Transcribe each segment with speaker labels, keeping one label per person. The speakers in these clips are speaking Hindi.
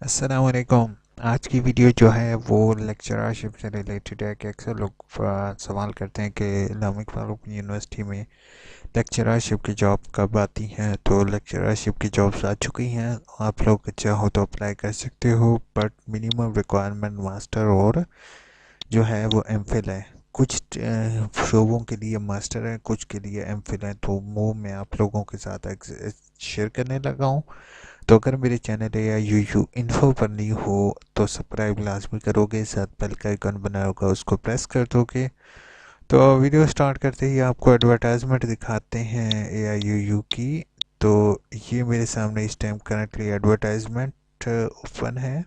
Speaker 1: अस्सलाम वालेकुम। आज की वीडियो जो है वो लेक्चरशिप से रिलेटेड है कि अक्सर लोग सवाल करते हैं कि इस्लामिक फारूक यूनिवर्सिटी में लेक्चरशिप की जॉब कब आती हैं। तो लेक्चरशिप की जॉब्स आ चुकी हैं, आप लोग चाहो तो अप्लाई कर सकते हो, बट मिनिमम रिक्वायरमेंट मास्टर और जो है वो एमफिल है। कुछ शोबों के लिए मास्टर है, कुछ के लिए एमफिल है, तो वो मैं आप लोगों के साथ शेयर करने लगा हूँ। तो अगर मेरे चैनल या यू इन्फो पर नहीं हो तो सब्सक्राइब लाजमी करोगे, साथ बेल का आइकन बना होगा उसको प्रेस कर दोगे। तो वीडियो स्टार्ट करते ही आपको एडवर्टाइजमेंट दिखाते हैं ए आई यू की। तो ये मेरे सामने इस टाइम करंटली एडवर्टाइजमेंट ओपन है।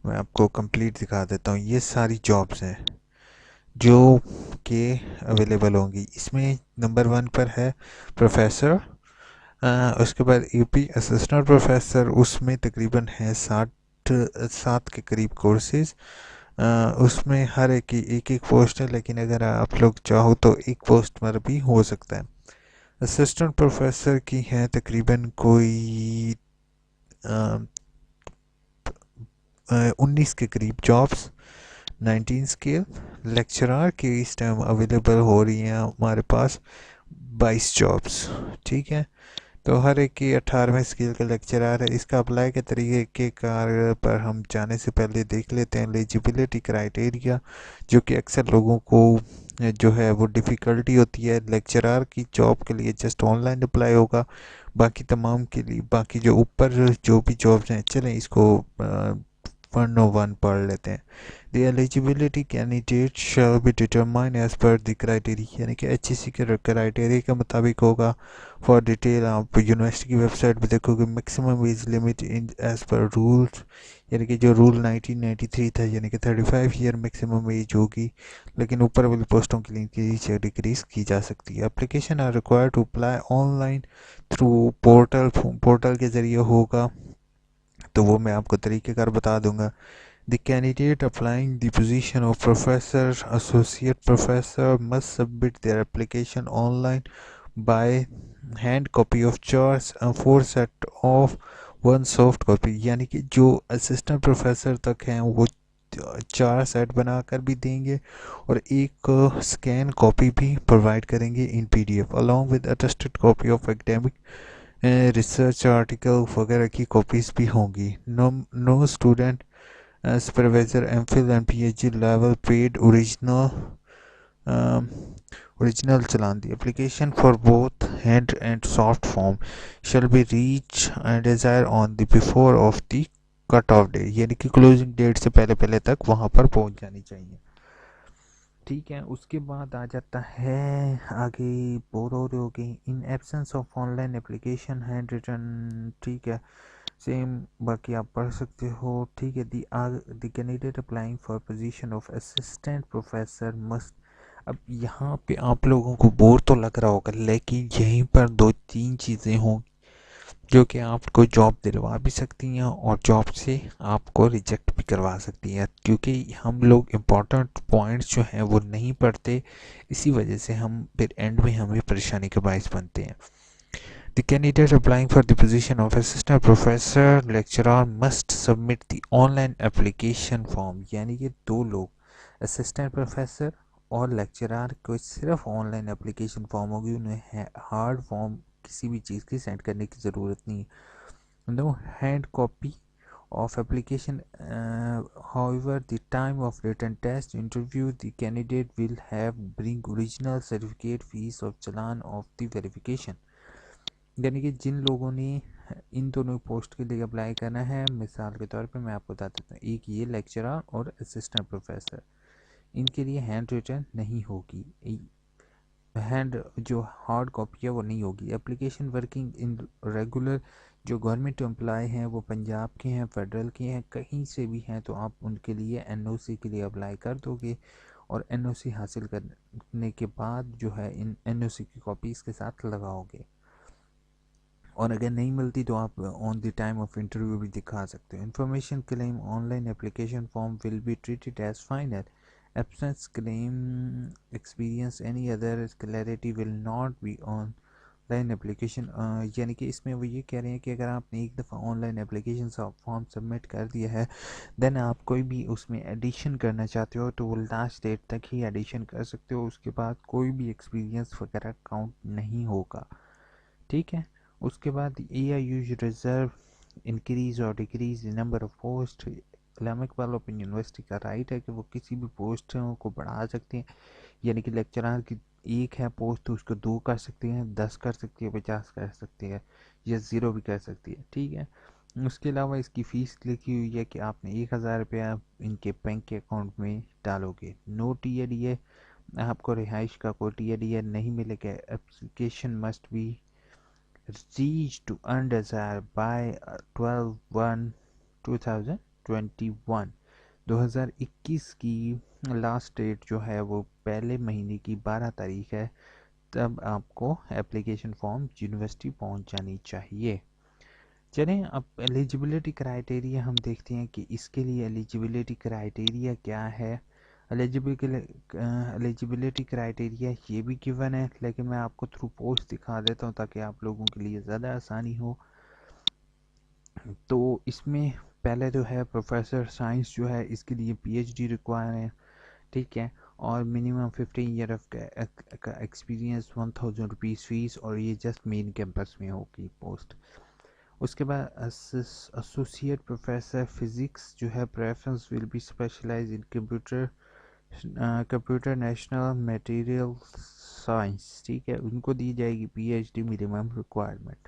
Speaker 1: मैं आपको कंप्लीट दिखा देता हूँ। ये सारी जॉब्स हैं जो कि अवेलेबल होंगी। इसमें नंबर 1 पर है प्रोफेसर। उसके बाद यूपी असिस्टेंट प्रोफेसर, उसमें तकरीबन है 60 के करीब कोर्सेज। उसमें हर एक की एक एक पोस्ट है, लेकिन अगर आप लोग चाहो तो एक पोस्ट पर भी हो सकता है। असिस्टेंट प्रोफेसर की है तकरीबन कोई 19 के करीब जॉब्स, 19 स्केल। लेक्चरर की इस टाइम अवेलेबल हो रही हैं हमारे पास 22 जॉब्स। ठीक है, तो हर एक की 18वें स्केल का लेक्चरर है। इसका अप्लाई के तरीके के कार पर हम जाने से पहले देख लेते हैं एलिजिबिलिटी क्राइटेरिया, जो कि अक्सर लोगों को जो है वो डिफ़िकल्टी होती है। लेक्चरर की जॉब के लिए जस्ट ऑनलाइन अप्लाई होगा, बाकी तमाम के लिए बाकी जो ऊपर जो भी जॉब्स हैं, चलें इसको 101 पढ़ लेते हैं। The eligibility candidate shall be determine as per the criteria, यानी कि एचईसी के क्राइटेरिया के मुताबिक होगा। फॉर डिटेल आप यूनिवर्सिटी की वेबसाइट पे देखोगे। Maximum age limit in age per rules, यानी कि जो रूल 1993 था, यानी कि 35 ईयर मैक्सिमम एज होगी, लेकिन ऊपर वाली पोस्टों के लिए डिक्रीज की जा सकती है। Application are required to apply online through portal के ज़रिए होगा, तो वो मैं आपको तरीक़ेकार बता दूंगा। The candidate applying the position of professor associate professor must submit their application online by hand copy of charge and 4 set of 1 soft copy, यानी कि जो असिस्टेंट प्रोफेसर तक हैं वो 4 सेट बनाकर भी देंगे और एक स्कैन कॉपी भी प्रोवाइड करेंगे in PDF along with attested copy of academic research article वगैरह की कॉपीज़ भी होंगी। No student supervisor MPhil and PhD level paid um, original challan. The application for both hand and soft form shall be reached and desired on the before of the cut off date, यानी कि क्लोजिंग डेट से पहले पहले तक वहाँ पर पहुँच जानी चाहिए। ठीक है, उसके बाद आ जाता है आगे बोर हो रही होगी। In absence of online application hand return, ठीक है, सेम बाकी आप पढ़ सकते हो। ठीक है, the candidate applying for position of assistant professor must. अब यहाँ पे आप लोगों को बोर तो लग रहा होगा, लेकिन यहीं पर दो तीन चीज़ें हों जो कि आपको जॉब दिलवा भी सकती हैं और जॉब से आपको रिजेक्ट भी करवा सकती हैं, क्योंकि हम लोग इम्पोर्टेंट पॉइंट्स जो हैं वो नहीं पढ़ते। इसी वजह से हम फिर एंड में हमें परेशानी का बायस बनते हैं। The candidate applying for the position of assistant professor lecturer must submit the online application form, यानी कि दो लोग, असिस्टेंट प्रोफेसर और लेक्चरर को सिर्फ ऑनलाइन एप्लीकेशन फॉर्म होगी। उन्हें हार्ड फॉर्म किसी भी चीज़ की सेंड करने की ज़रूरत नहीं है। No hand copy of application. However, the time of written test interview, the candidate will have bring original certificate fees of challan of the verification. यानी कि जिन लोगों ने इन दोनों पोस्ट के लिए अप्लाई करना है, मिसाल के तौर पे मैं आपको बता देता हूँ, एक ये लेक्चरर और असिस्टेंट प्रोफेसर, इनके लिए हैंड रिटर्न नहीं होगी, हैंड जो हार्ड कॉपी है वो नहीं होगी। एप्लीकेशन वर्किंग इन रेगुलर, जो गवर्नमेंट एम्प्लॉय हैं वो पंजाब के हैं, फेडरल के हैं, कहीं से भी हैं, तो आप उनके लिए एनओसी के लिए अप्लाई कर दोगे और एनओसी हासिल करने के बाद जो है इन एनओसी की कॉपी इसके साथ लगाओगे, और अगर नहीं मिलती तो आप on the time of interview भी दिखा सकते हो। Information claim online application form will be treated as final. Absence claim experience any other clarity will not be on online application, यानी कि इसमें वो ये कह रहे हैं कि अगर आपने एक दफ़ा ऑनलाइन एप्लीकेशन फॉर्म सबमिट कर दिया है, देन आप कोई भी उसमें एडिशन करना चाहते हो तो वो लास्ट डेट तक ही एडिशन कर सकते हो, उसके बाद कोई भी एक्सपीरियंस वगैरह काउंट नहीं होगा। ठीक है। उसके बाद AIU रिजर्व इंक्रीज और decrease number of post. Islamic वाल ओपन यूनिवर्सिटी का राइट है कि वो किसी भी पोस्टों को बढ़ा सकते हैं, यानी कि लेक्चरार की एक है पोस्ट तो उसको 2 कर सकते हैं, 10 कर सकती है, 50 कर सकती है, या 0 भी कर सकती है। ठीक है। उसके अलावा इसकी फ़ीस लिखी हुई है कि आपने 1000 रुपया इनके बैंक के अकाउंट में डालोगे। नो TADA, आपको रिहाइश का कोई TADA नहीं मिलेगा। Application must be reach to अनडिजायर बाय 12/1/2021। 2021 की लास्ट डेट जो है वो पहले महीने की 12 तारीख है, तब आपको एप्लीकेशन फॉर्म यूनिवर्सिटी पहुंच जानी चाहिए। चलें अब एलिजिबिलिटी क्राइटेरिया हम देखते हैं कि इसके लिए एलिजिबिलिटी क्राइटेरिया क्या है। एलिजिबिलिटी क्राइटेरिया ये भी गिवन है, लेकिन मैं आपको थ्रू पोस्ट दिखा देता हूँ ताकि आप लोगों के लिए ज़्यादा आसानी हो। तो इसमें पहले जो है प्रोफेसर साइंस जो है इसके लिए PhD रिक्वायर है। ठीक है। और मिनिमम 15 ईयर ऑफ का एक्सपीरियंस, 1000 रुपीज़ फीस, और ये जस्ट मेन कैंपस में होगी पोस्ट। उसके बाद एसोसिएट प्रोफेसर फिजिक्स जो है preference will be specialize in computer national material science. ठीक है, उनको दी जाएगी PhD minimum requirement.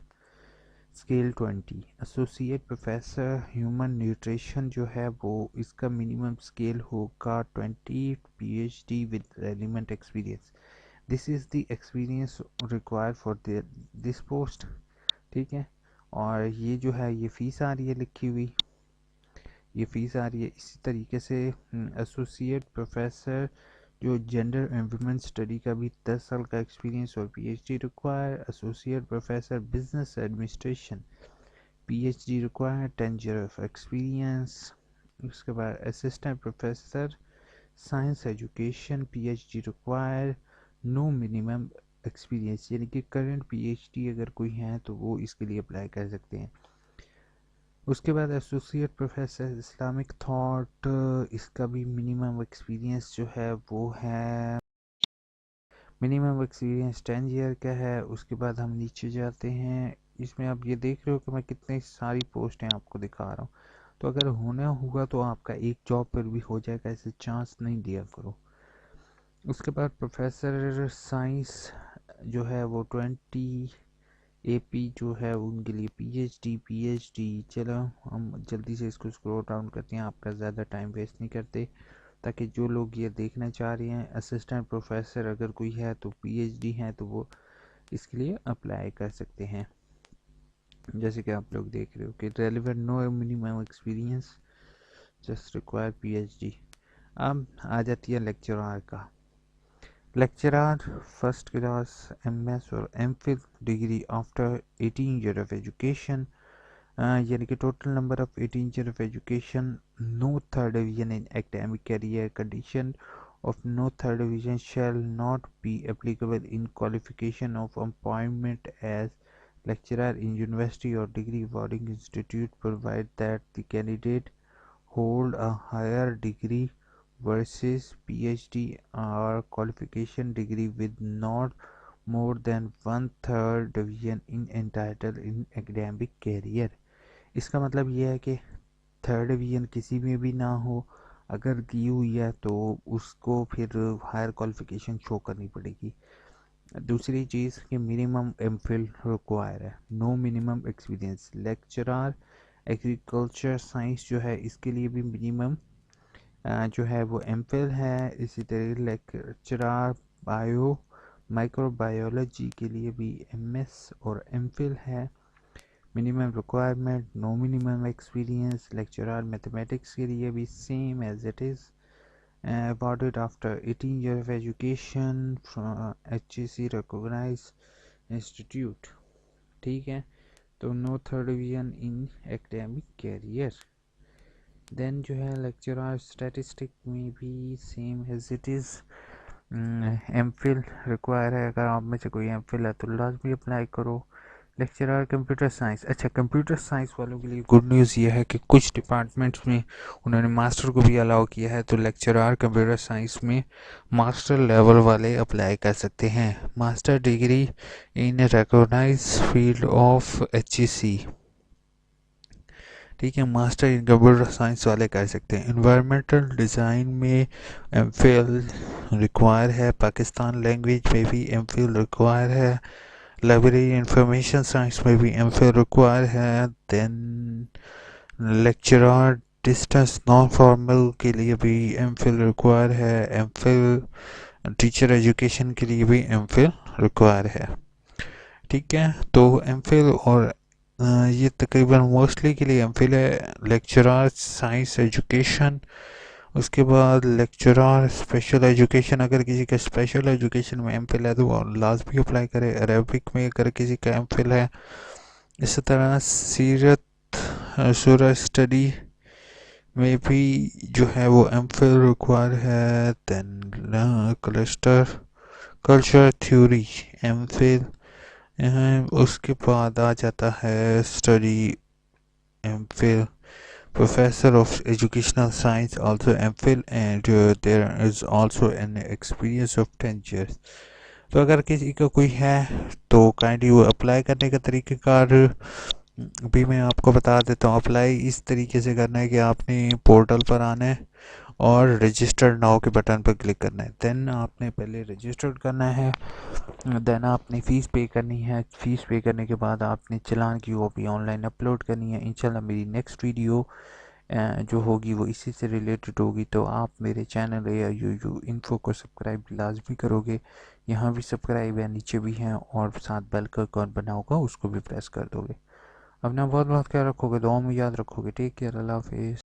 Speaker 1: Scale 20। Associate professor human nutrition जो है वो इसका मिनिमम स्केल होगा 20 PhD with relevant experience. This is the experience required for this post. ठीक है। और ये जो है ये फ़ीस आ रही है लिखी हुई, ये फ़ीस आ रही है इसी तरीके से। एसोसिएट प्रोफेसर जो जेंडर एंड वुमेन स्टडी का भी 10 साल का एक्सपीरियंस और PhD require. Associate professor business administration PhD require, 10 year of experience. उसके बाद assistant professor science education PhD require, no minimum experience, यानी कि करंट PhD अगर कोई है तो वो इसके लिए अप्लाई कर सकते हैं। उसके बाद एसोसिएट प्रोफेसर इस्लामिक थॉट, इसका भी मिनिमम एक्सपीरियंस जो है वो है, मिनिमम एक्सपीरियंस 10 ईयर का है। उसके बाद हम नीचे जाते हैं, इसमें आप ये देख रहे हो कि मैं कितनी सारी पोस्टें आपको दिखा रहा हूँ, तो अगर होना होगा तो आपका एक जॉब पर भी हो जाएगा, ऐसे चांस नहीं दिया करो। उसके बाद प्रोफेसर साइंस जो है वो 20 AP जो है उनके लिए PhD। चलो हम जल्दी से इसको स्क्रॉल डाउन करते हैं, आपका ज़्यादा टाइम वेस्ट नहीं करते, ताकि जो लोग ये देखना चाह रहे हैं असिस्टेंट प्रोफेसर अगर कोई है तो PhD है तो वो इसके लिए अप्लाई कर सकते हैं। जैसे कि आप लोग देख रहे हो कि relevant no minimum experience just require PhD। अब आ जाती है लेक्चरार का। लेक्चरार फर्स्ट क्लास MS और MPhil degree after 18 year of education, यानी कि total number of 18 year of education. No third division in academic career condition of no third division shall not be applicable in qualification of appointment as lecturer in university or degree awarding institute, provided that the candidate hold a higher degree versus PhD or qualification degree with not more than one third division in entitled in academic career। इसका मतलब ये है कि थर्ड डिवीजन किसी में भी ना हो, अगर की हुई है तो उसको फिर हायर क्वालिफिकेशन शो करनी पड़ेगी। दूसरी चीज़ कि मिनिमम MPhil रिक्वायर है, no minimum experience. Lecturer agriculture science जो है इसके लिए भी मिनिमम जो है वो MPhil है। इसी तरह लेक्चरर बायो माइक्रोबायोलॉजी के लिए भी MS और MPhil है। Minimum requirement no minimum experience. Lecturer mathematics के लिए भी same as it is, awarded after 18 year of education from HEC recognized institute। ठीक है, तो no third division in academic career. Then जो है लेक्चरर स्टैटिस्टिक में भी same as it is, MPhil require है, अगर आप में से कोई एम फिल है तो लाजमी अप्लाई करो। लेक्चरर कंप्यूटर साइंस, अच्छा कंप्यूटर साइंस वालों के लिए गुड न्यूज़ ये है कि कुछ डिपार्टमेंट्स में उन्होंने मास्टर को भी अलाउ किया है, तो लेक्चरर कंप्यूटर साइंस में मास्टर लेवल वाले अप्लाई कर सकते हैं। Master degree in recognize field of HEC, ठीक है, मास्टर इन कंप्यूटर साइंस वाले कर सकते हैं। इन्वायरमेंटल डिज़ाइन में एम फिल रिक्वायर है। पाकिस्तान लैंग्वेज में भी एम फिल रिक्वायर है। लाइब्रेरी इंफॉर्मेशन साइंस में भी एम फिल रिक्वायर है। Then lecturer distance non formal के लिए भी एम फिल रिक्वायर है। एम फिल टीचर एजुकेशन के लिए भी एम फिल रिक्वायर है, ठीक है। तो एम फिल और ये तकरीबन मोस्टली के लिए एम फिल है। लेक्चरर साइंस एजुकेशन, उसके बाद लेक्चरर स्पेशल एजुकेशन, अगर किसी का स्पेशल एजुकेशन में एम फिल है तो वो लाजमी अप्लाई करे। अरेबिक में अगर किसी का एम फिल है, इसी तरह सीरत सूरह स्टडी में भी जो है वो एम फिल रिक्वायर है। Then culture theory MPhil, उसके बाद आ जाता है study MPhil professor of educational science also MPhil, and there is also an experience of 10 years। तो अगर किसी का कोई है तो काइंडली वो अप्लाई करने का तरीक़ेकार भी मैं आपको बता देता हूँ। अप्लाई इस तरीके से करना है कि आपने पोर्टल पर आना है और रजिस्टर्ड नाउ के बटन पर क्लिक करना है। देन आपने पहले रजिस्टर्ड करना है, देन आपने फ़ीस पे करनी है। फ़ीस पे करने के बाद आपने चालान की कॉपी ऑनलाइन अपलोड करनी है। इंशाल्लाह मेरी नेक्स्ट वीडियो जो होगी वो इसी से रिलेटेड होगी, तो आप मेरे चैनल या यू इन्फो को सब्सक्राइब लाजमी करोगे। यहाँ भी सब्सक्राइब है, नीचे भी हैं, और साथ बेल का आइकॉन बना होगा उसको भी प्रेस कर दोगे। अपना बहुत बहुत ख्याल रखोगे, दुआ में याद रखोगे। टेक केयर, अल्लाह हाफिज़।